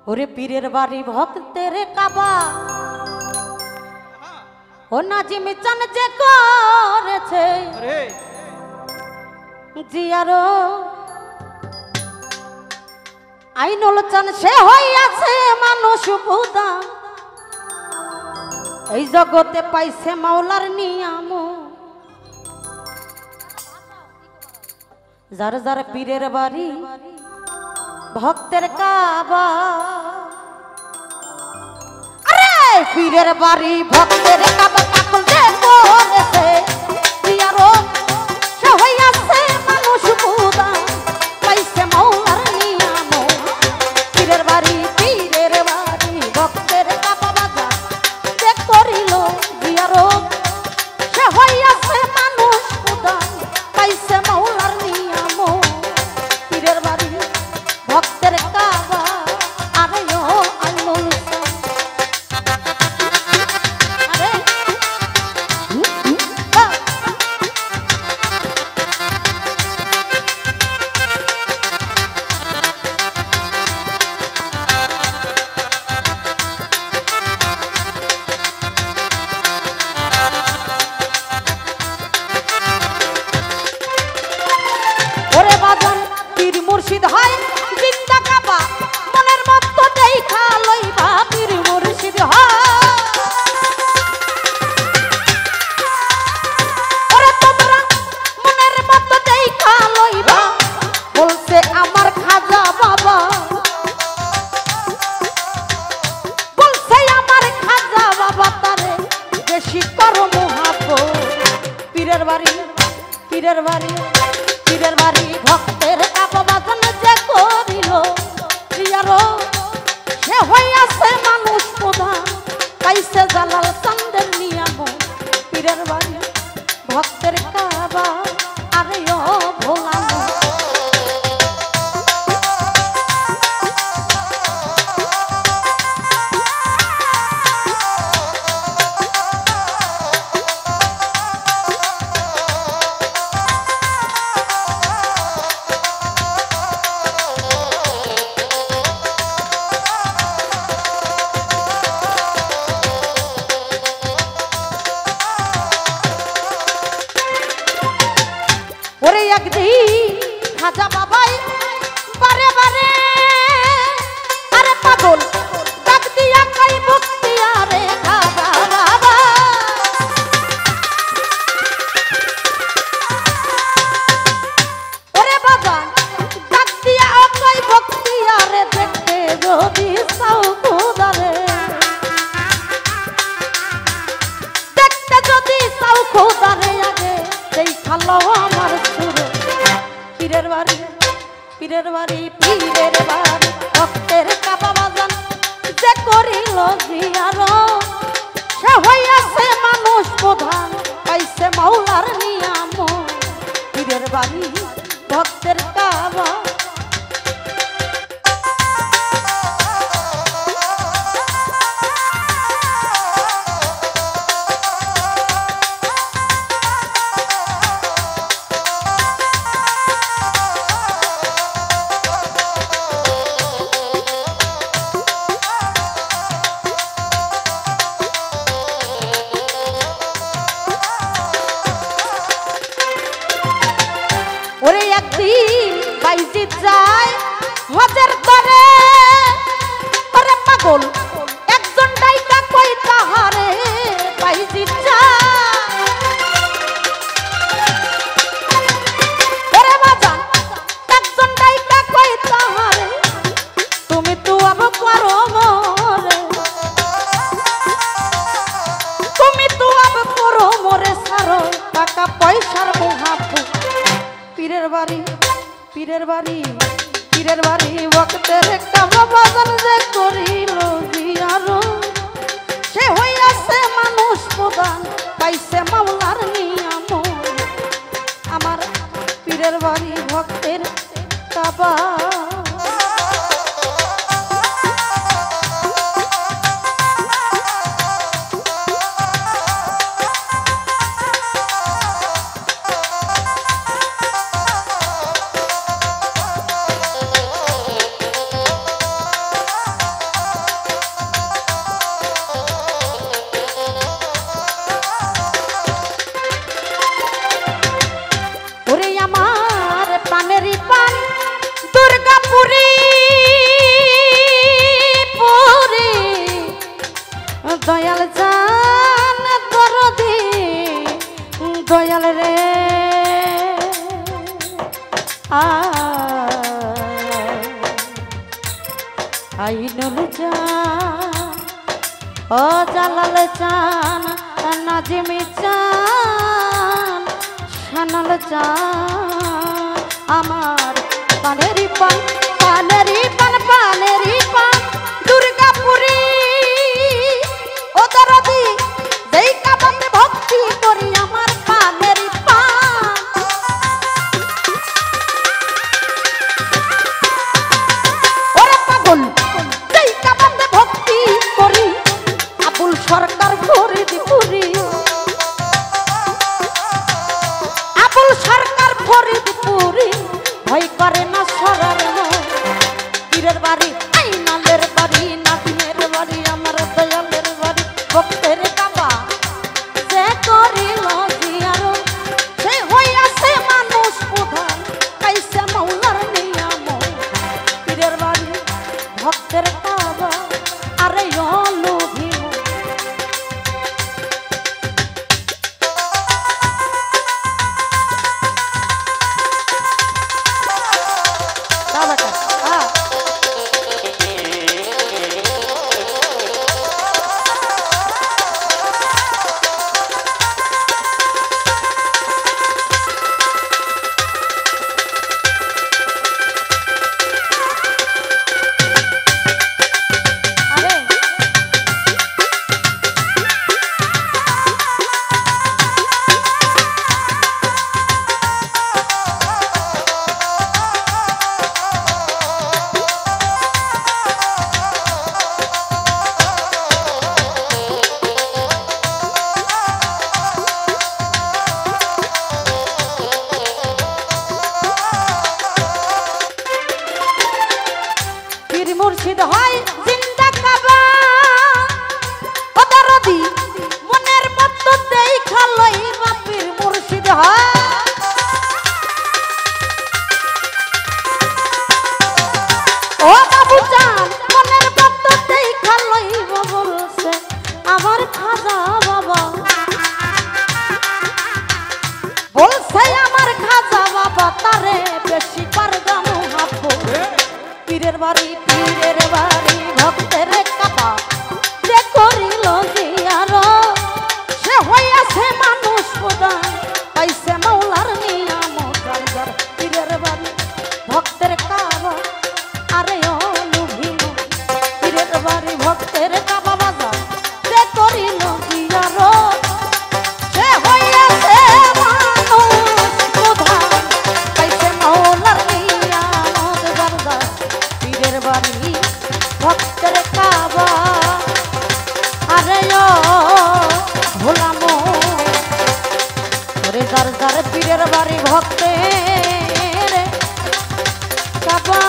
ওরে পীরের বাড়ি ভক্তের কাবা ও নাজিম চান যে করেছে জিয়ারো আইনুল চান সে হইয়াছে মানুষ বুদা এই জগতে পাইছে মাওলার নিয়াম যার যার পীরের বাড়ি ভক্তের কাবা আরে পীরের বাড়ি ভক্তের কাবা পাগল যে করেছে জিয়ারো সে হইয়াছে মানুষ বুদা পাইছে মাওলার নিয়াম পীরের বাড়ি ভক্তের কাবা বাজা যে করিল জিয়ারো সে হইয়াছে মানুষ বুদা পাইছে মাওলার নিয়াম পীরের বাড়ি ভক্তের কাবা আরে ও আইনুল আরে ওরে বাজান পীর মুর্শিদ হয় জিন্দা কাবা মনের মতো দেখা লইবা পীর মুর্শিদ হয় ওরে তোমরা মনের মতো দেখা লইবা বলছে আমার খাজা বাবা বলছে আমার খাজা বাবা তারে বেশি করো মোহাব্বত পীরের বাড়ি পীরের বাড়ি পীরের বাড়ি ভক্তের কাবা বাজান যে করিল জিয়ারো সে হইয়াছে মানুষ প্রধান পাইছে জালাল চান্দের নিয়াম পীরের বাড়ি ভক্তের কাবা আরে ও ভোলানো ওরে একদিন খাজা বাবাই বারে বারে আরে পাগল ডাক দিয়া কই ভক্তি আরে খাজা বাবা ওরে বাবা ডাক দিয়া কই ভক্তি আরে দেখতে যদি চাও খোদারে দেখতে যদি চাও খোদারে আগে দেখালো আমার পীরের বাড়ি পীরের বাড়ি পীরের বাড়ি ভক্তের কাবা বাজান যে করিল জিয়ারো সে হইয়াছে মানুষ প্রধান পাইছে মাওলার নিয়াম পীরের বাড়ি ভক্তের কাবা ওরে একদিন বাইজি যায় হজের করে ওরে পাগল একজন ডাইকা কই তাহারে বাইজি যায় ওরে বাজান একজন ডাইকা কই তাহারে তুমি তো আব করো মোরে তুমি তো আব করো মোরে সারো টাকা পয়সার মোহাব্বত পীরের বাড়ি পীরের বাড়ি পীরের বাড়ি ভক্তের কাবা বাজান যে করিল জিয়ারো সে হইয়াছে মানুষ প্রধান পাইছে মাওলার নিয়াম আমার পীরের বাড়ি ভক্তের কাবা পুরি পুরি দয়াল জান দরদি দয়াল রে আইনুল জান ও জালাল জান নাজিমি জান শানাল জান আমার পানেরি পান পানেরি পান পানেরি পান দুর্গাপুরি ও দরদি যেই কাবাতে ভক্তি করি আমার পানেরি পান ওরে পাগল যেই কাবাতে ভক্তি করি আবুল সরকার ফরিদপুরি আবুল সরকার ফরিদপুরি ভয় করে না সরার পীরের বাড়ি আইনালের বাড়ি নাতিনের বাড়ি আমার দয়ালের বাড়ি ভক্তের কাবা সে করিল জিয়ারো সে হইয়াছে মানুষ প্রধান কাইসে মাওলার নিয়াম পীরের বাড়ি ভক্তের কাবা আরে লোভী মুর্শিদ হয় জিন্দা কাবা ও দরদি মনের মতো দেখা লইবা পীর মুর্শিদ হয় ও বাবু জান মনের মতো দেখা লইবা বলছে আমার খাজা বাবা বলছে আমার খাজা বাবা তারে বেশি পারগাম হাবো পীরের বাড়ি ভক্তের কাবা যে করিল জিয়ারো সে হইয়াছে মানুষ প্রধান পাইছে মাওলার নিয়াম গারগার পীরের বাড়ি ভক্তের কাবা আরে লোভী পীরের বাড়ি ভক্তের কাবা বাজার যে করিল জিয়ারো সে হইয়াছে মানুষ প্রধান পাইছে মাওলার নিয়াম গারগার পীরের বাড়ি ভক্তের কাবা আরে ভোলামো রে যার যার পীরের বাড়ি ভক্তের কাবা